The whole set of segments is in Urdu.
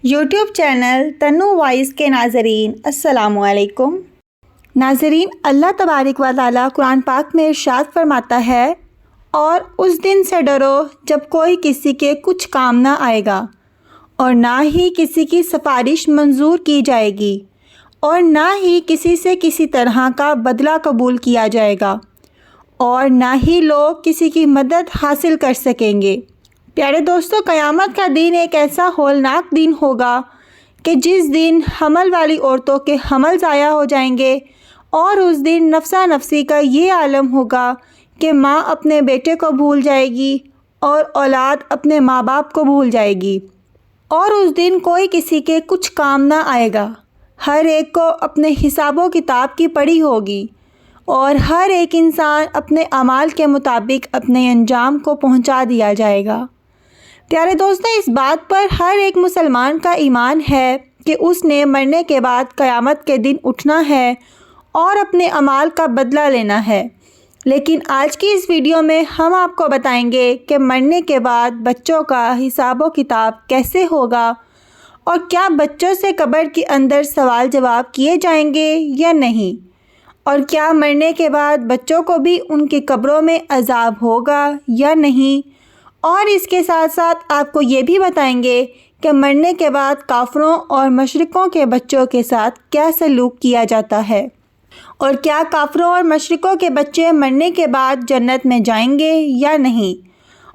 یوٹیوب چینل تنو وائس کے ناظرین السلام علیکم۔ ناظرین، اللہ تبارک و تعالیٰ قرآن پاک میں ارشاد فرماتا ہے، اور اس دن سے ڈرو جب کوئی کسی کے کچھ کام نہ آئے گا، اور نہ ہی کسی کی سفارش منظور کی جائے گی، اور نہ ہی کسی سے کسی طرح کا بدلہ قبول کیا جائے گا، اور نہ ہی لوگ کسی کی مدد حاصل کر سکیں گے۔ پیارے دوستو، قیامت کا دن ایک ایسا ہولناک دن ہوگا کہ جس دن حمل والی عورتوں کے حمل ضائع ہو جائیں گے، اور اس دن نفسا نفسی کا یہ عالم ہوگا کہ ماں اپنے بیٹے کو بھول جائے گی اور اولاد اپنے ماں باپ کو بھول جائے گی، اور اس دن کوئی کسی کے کچھ کام نہ آئے گا۔ ہر ایک کو اپنے حساب و کتاب کی پڑی ہوگی، اور ہر ایک انسان اپنے اعمال کے مطابق اپنے انجام کو پہنچا دیا جائے گا۔ پیارے دوستو، اس بات پر ہر ایک مسلمان کا ایمان ہے کہ اس نے مرنے کے بعد قیامت کے دن اٹھنا ہے اور اپنے اعمال کا بدلہ لینا ہے۔ لیکن آج کی اس ویڈیو میں ہم آپ کو بتائیں گے کہ مرنے کے بعد بچوں کا حساب و کتاب کیسے ہوگا، اور کیا بچوں سے قبر کے اندر سوال جواب کیے جائیں گے یا نہیں، اور کیا مرنے کے بعد بچوں کو بھی ان کی قبروں میں عذاب ہوگا یا نہیں، اور اس کے ساتھ ساتھ آپ کو یہ بھی بتائیں گے کہ مرنے کے بعد کافروں اور مشرکوں کے بچوں کے ساتھ کیا سلوک کیا جاتا ہے، اور کیا کافروں اور مشرکوں کے بچے مرنے کے بعد جنت میں جائیں گے یا نہیں،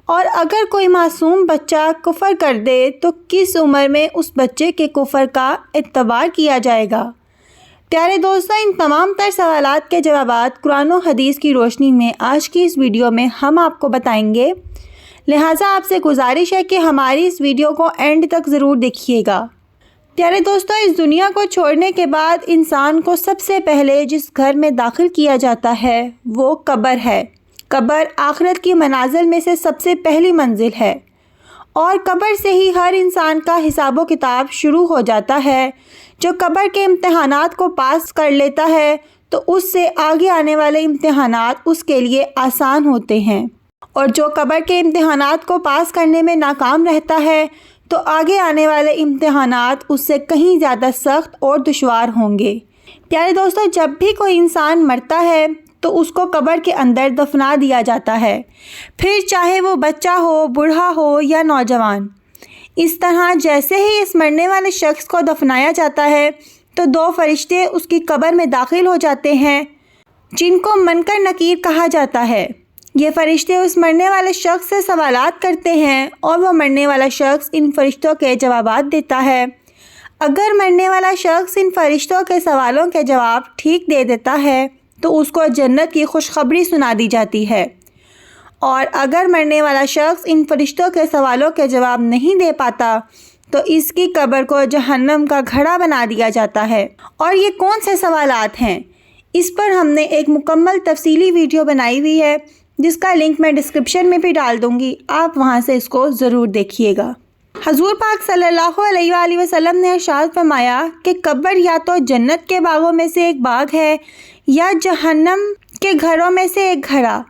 اور اگر کوئی معصوم بچہ کفر کر دے تو کس عمر میں اس بچے کے کفر کا اعتبار کیا جائے گا۔ پیارے دوستو، ان تمام تر سوالات کے جوابات قرآن و حدیث کی روشنی میں آج کی اس ویڈیو میں ہم آپ کو بتائیں گے، لہٰذا آپ سے گزارش ہے کہ ہماری اس ویڈیو کو اینڈ تک ضرور دیکھیے گا۔ پیارے دوستو، اس دنیا کو چھوڑنے کے بعد انسان کو سب سے پہلے جس گھر میں داخل کیا جاتا ہے وہ قبر ہے۔ قبر آخرت کی منازل میں سے سب سے پہلی منزل ہے، اور قبر سے ہی ہر انسان کا حساب و کتاب شروع ہو جاتا ہے۔ جو قبر کے امتحانات کو پاس کر لیتا ہے تو اس سے آگے آنے والے امتحانات اس کے لیے آسان ہوتے ہیں، اور جو قبر کے امتحانات کو پاس کرنے میں ناکام رہتا ہے تو آگے آنے والے امتحانات اس سے کہیں زیادہ سخت اور دشوار ہوں گے۔ پیارے دوستو، جب بھی کوئی انسان مرتا ہے تو اس کو قبر کے اندر دفنا دیا جاتا ہے، پھر چاہے وہ بچہ ہو، بوڑھا ہو یا نوجوان۔ اس طرح جیسے ہی اس مرنے والے شخص کو دفنایا جاتا ہے تو دو فرشتے اس کی قبر میں داخل ہو جاتے ہیں، جن کو منکر نکیر کہا جاتا ہے۔ یہ فرشتے اس مرنے والے شخص سے سوالات کرتے ہیں، اور وہ مرنے والا شخص ان فرشتوں کے جوابات دیتا ہے۔ اگر مرنے والا شخص ان فرشتوں کے سوالوں کے جواب ٹھیک دے دیتا ہے تو اس کو جنت کی خوشخبری سنا دی جاتی ہے، اور اگر مرنے والا شخص ان فرشتوں کے سوالوں کے جواب نہیں دے پاتا تو اس کی قبر کو جہنم کا گھڑا بنا دیا جاتا ہے۔ اور یہ کون سے سوالات ہیں، اس پر ہم نے ایک مکمل تفصیلی ویڈیو بنائی ہوئی ہے، جس کا لنک میں ڈسکرپشن میں بھی ڈال دوں گی، آپ وہاں سے اس کو ضرور دیکھیے گا۔ حضور پاک صلی اللہ علیہ وآلہ وسلم نے ارشاد فرمایا کہ قبر یا تو جنت کے باغوں میں سے ایک باغ ہے یا جہنم کے گھروں میں سے ایک گھرا،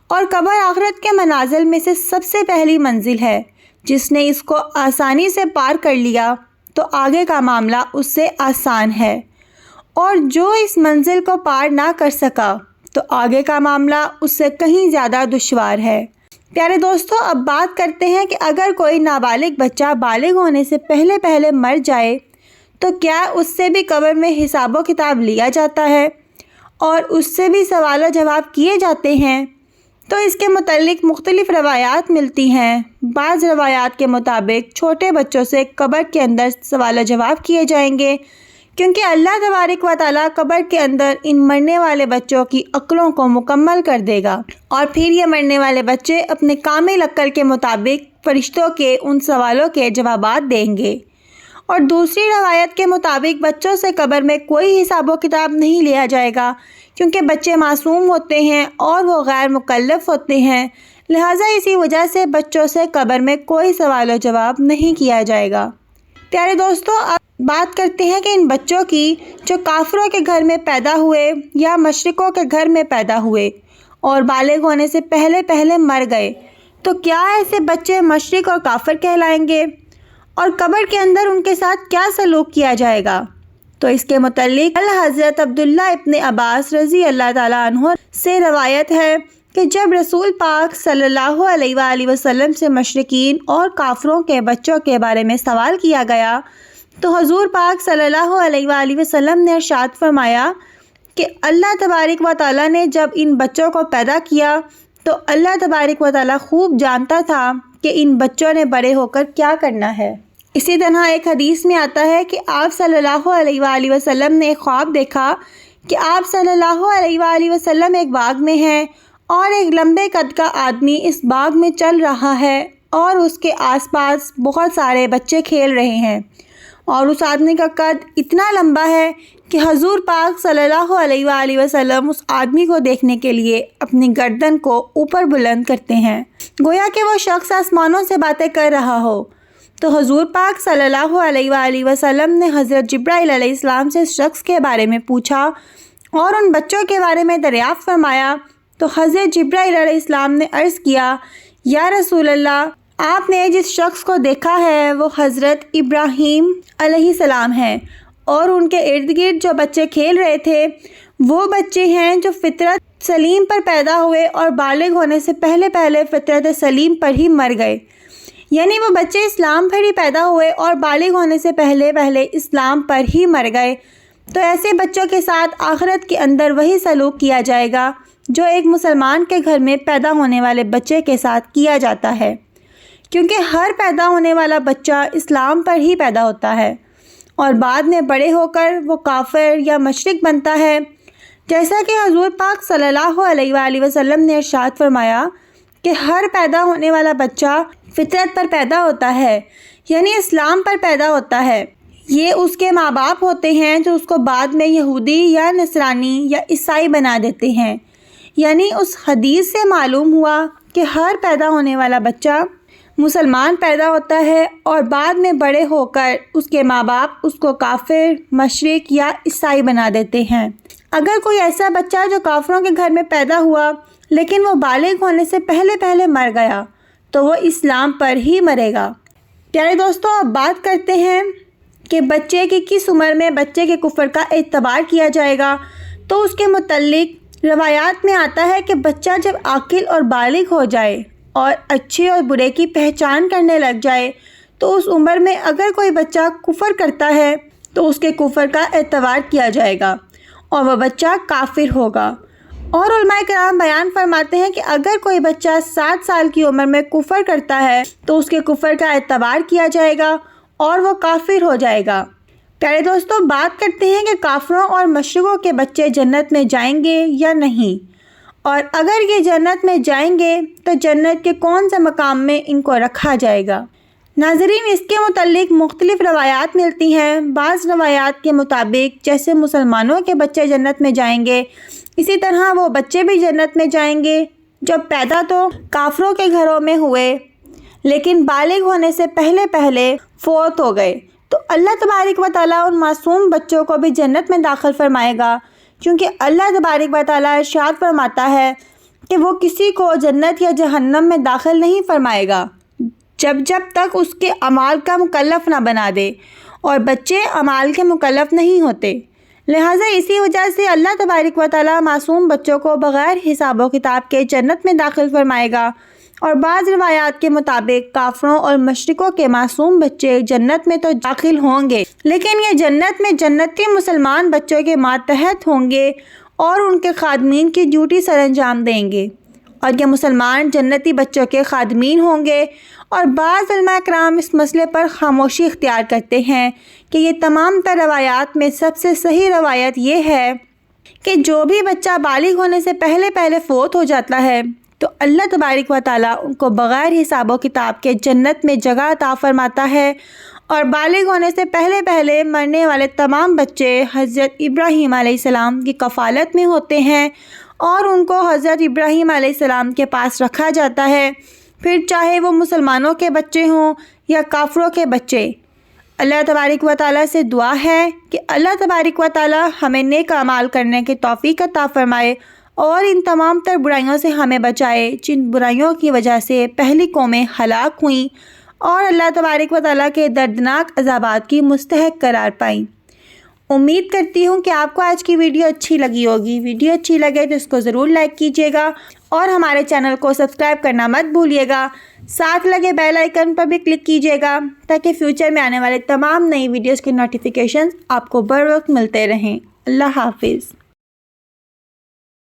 اور قبر آخرت کے منازل میں سے سب سے پہلی منزل ہے۔ جس نے اس کو آسانی سے پار کر لیا تو آگے کا معاملہ اس سے آسان ہے، اور جو اس منزل کو پار نہ کر سکا تو آگے کا معاملہ اس سے کہیں زیادہ دشوار ہے۔ پیارے دوستو، اب بات کرتے ہیں کہ اگر کوئی نابالغ بچہ بالغ ہونے سے پہلے مر جائے تو کیا اس سے بھی قبر میں حساب و کتاب لیا جاتا ہے، اور اس سے بھی سوال و جواب کیے جاتے ہیں؟ تو اس کے متعلق مختلف روایات ملتی ہیں۔ بعض روایات کے مطابق چھوٹے بچوں سے قبر کے اندر سوال و جواب کیے جائیں گے، کیونکہ اللہ تبارک و تعالیٰ قبر کے اندر ان مرنے والے بچوں کی عقلوں کو مکمل کر دے گا، اور پھر یہ مرنے والے بچے اپنے کامل عقل کے مطابق فرشتوں کے ان سوالوں کے جوابات دیں گے۔ اور دوسری روایت کے مطابق بچوں سے قبر میں کوئی حساب و کتاب نہیں لیا جائے گا، کیونکہ بچے معصوم ہوتے ہیں اور وہ غیر مکلف ہوتے ہیں، لہٰذا اسی وجہ سے بچوں سے قبر میں کوئی سوال و جواب نہیں کیا جائے گا۔ پیارے دوستو، اب بات کرتے ہیں کہ ان بچوں کی جو کافروں کے گھر میں پیدا ہوئے یا مشرکوں کے گھر میں پیدا ہوئے اور بالغ ہونے سے پہلے مر گئے، تو کیا ایسے بچے مشرک اور کافر کہلائیں گے، اور قبر کے اندر ان کے ساتھ کیا سلوک کیا جائے گا؟ تو اس کے متعلق حضرت عبداللہ ابن عباس رضی اللہ تعالیٰ عنہ سے روایت ہے کہ جب رسول پاک صلی اللہ علیہ وآلہ وسلم سے مشرکین اور کافروں کے بچوں کے بارے میں سوال کیا گیا تو حضور پاک صلی اللہ علیہ وآلہ وسلم نے ارشاد فرمایا کہ اللہ تبارک و تعالیٰ نے جب ان بچوں کو پیدا کیا تو اللہ تبارک و تعالیٰ خوب جانتا تھا کہ ان بچوں نے بڑے ہو کر کیا کرنا ہے۔ اسی طرح ایک حدیث میں آتا ہے کہ آپ صلی اللہ علیہ وآلہ وسلم نے ایک خواب دیکھا کہ آپ صلی اللہ علیہ وآلہ وسلم ایک باغ میں ہیں اور ایک لمبے قد کا آدمی اس باغ میں چل رہا ہے اور اس کے آس پاس بہت سارے بچے کھیل رہے ہیں، اور اس آدمی کا قد اتنا لمبا ہے کہ حضور پاک صلی اللہ علیہ وآلہ وسلم اس آدمی کو دیکھنے کے لیے اپنی گردن کو اوپر بلند کرتے ہیں، گویا کہ وہ شخص آسمانوں سے باتیں کر رہا ہو۔ تو حضور پاک صلی اللہ علیہ وآلہ وسلم نے حضرت جبرائیل علیہ السلام سے اس شخص کے بارے میں پوچھا اور ان بچوں کے بارے میں دریافت فرمایا تو حضرت جبرائیل علیہ السلام نے عرض کیا، یا رسول اللہ، آپ نے جس شخص کو دیکھا ہے وہ حضرت ابراہیم علیہ السلام ہیں، اور ان کے ارد گرد جو بچے کھیل رہے تھے وہ بچے ہیں جو فطرت سلیم پر پیدا ہوئے اور بالغ ہونے سے پہلے فطرت سلیم پر ہی مر گئے، یعنی وہ بچے اسلام پر ہی پیدا ہوئے اور بالغ ہونے سے پہلے اسلام پر ہی مر گئے۔ تو ایسے بچوں کے ساتھ آخرت کے اندر وہی سلوک کیا جائے گا جو ایک مسلمان کے گھر میں پیدا ہونے والے بچے کے ساتھ کیا جاتا ہے، کیونکہ ہر پیدا ہونے والا بچہ اسلام پر ہی پیدا ہوتا ہے اور بعد میں بڑے ہو کر وہ کافر یا مشرک بنتا ہے، جیسا کہ حضور پاک صلی اللہ علیہ وآلہ وسلم نے ارشاد فرمایا کہ ہر پیدا ہونے والا بچہ فطرت پر پیدا ہوتا ہے، یعنی اسلام پر پیدا ہوتا ہے۔ یہ اس کے ماں باپ ہوتے ہیں جو اس کو بعد میں یہودی یا نصرانی یا عیسائی بنا دیتے ہیں، یعنی اس حدیث سے معلوم ہوا کہ ہر پیدا ہونے والا بچہ مسلمان پیدا ہوتا ہے اور بعد میں بڑے ہو کر اس کے ماں باپ اس کو کافر، مشرک یا عیسائی بنا دیتے ہیں۔ اگر کوئی ایسا بچہ جو کافروں کے گھر میں پیدا ہوا لیکن وہ بالغ ہونے سے پہلے مر گیا تو وہ اسلام پر ہی مرے گا۔ پیارے دوستو، اب بات کرتے ہیں کہ بچے کی کس عمر میں بچے کے کفر کا اعتبار کیا جائے گا۔ تو اس کے متعلق روایات میں آتا ہے کہ بچہ جب عاقل اور بالغ ہو جائے اور اچھے اور برے کی پہچان کرنے لگ جائے تو اس عمر میں اگر کوئی بچہ کفر کرتا ہے تو اس کے کفر کا اعتبار کیا جائے گا اور وہ بچہ کافر ہوگا۔ اور علماء کرام بیان فرماتے ہیں کہ اگر کوئی بچہ 7 سال کی عمر میں کفر کرتا ہے تو اس کے کفر کا اعتبار کیا جائے گا اور وہ کافر ہو جائے گا۔ پیارے دوستو، بات کرتے ہیں کہ کافروں اور مشرکوں کے بچے جنت میں جائیں گے یا نہیں، اور اگر یہ جنت میں جائیں گے تو جنت کے کون سے مقام میں ان کو رکھا جائے گا۔ ناظرین، اس کے متعلق مختلف روایات ملتی ہیں۔ بعض روایات کے مطابق جیسے مسلمانوں کے بچے جنت میں جائیں گے، اسی طرح وہ بچے بھی جنت میں جائیں گے جب پیدا تو کافروں کے گھروں میں ہوئے لیکن بالغ ہونے سے پہلے فوت ہو گئے، تو اللہ تبارک و تعالیٰ ان معصوم بچوں کو بھی جنت میں داخل فرمائے گا، کیونکہ اللہ تبارک و تعالیٰ ارشاد فرماتا ہے کہ وہ کسی کو جنت یا جہنم میں داخل نہیں فرمائے گا جب تک اس کے اعمال کا مکلف نہ بنا دے، اور بچے اعمال کے مکلف نہیں ہوتے۔ لہٰذا اسی وجہ سے اللہ تبارک و تعالیٰ معصوم بچوں کو بغیر حساب و کتاب کے جنت میں داخل فرمائے گا، اور بعض روایات کے مطابق کافروں اور مشرکوں کے معصوم بچے جنت میں تو داخل ہوں گے، لیکن یہ جنت میں جنتی مسلمان بچوں کے ماتحت ہوں گے اور ان کے خادمین کی ڈیوٹی سر انجام دیں گے، اور یہ مسلمان جنتی بچوں کے خادمین ہوں گے۔ اور بعض علماء کرام اس مسئلے پر خاموشی اختیار کرتے ہیں کہ یہ تمام تر روایات میں سب سے صحیح روایت یہ ہے کہ جو بھی بچہ بالغ ہونے سے پہلے فوت ہو جاتا ہے تو اللہ تبارک و تعالیٰ ان کو بغیر حساب و کتاب کے جنت میں جگہ عطا فرماتا ہے، اور بالغ ہونے سے پہلے مرنے والے تمام بچے حضرت ابراہیم علیہ السلام کی کفالت میں ہوتے ہیں اور ان کو حضرت ابراہیم علیہ السلام کے پاس رکھا جاتا ہے، پھر چاہے وہ مسلمانوں کے بچے ہوں یا کافروں کے بچے۔ اللہ تبارک و تعالیٰ سے دعا ہے کہ اللہ تبارک و تعالیٰ ہمیں نیک اعمال کرنے کی توفیق عطا فرمائے اور ان تمام تر برائیوں سے ہمیں بچائے جن برائیوں کی وجہ سے پہلی قومیں ہلاک ہوئیں اور اللہ تبارک و تعالیٰ کے دردناک عذابات کی مستحق قرار پائیں۔ امید کرتی ہوں کہ آپ کو آج کی ویڈیو اچھی لگی ہوگی۔ ویڈیو اچھی لگے تو اس کو ضرور لائک کیجیے گا اور ہمارے چینل کو سبسکرائب کرنا مت بھولیے گا۔ ساتھ لگے بیل آئیکن پر بھی کلک کیجیے گا تاکہ فیوچر میں آنے والے تمام نئی ویڈیوز کے نوٹیفیکیشنز آپ کو بر وقت ملتے رہیں۔ اللہ حافظ۔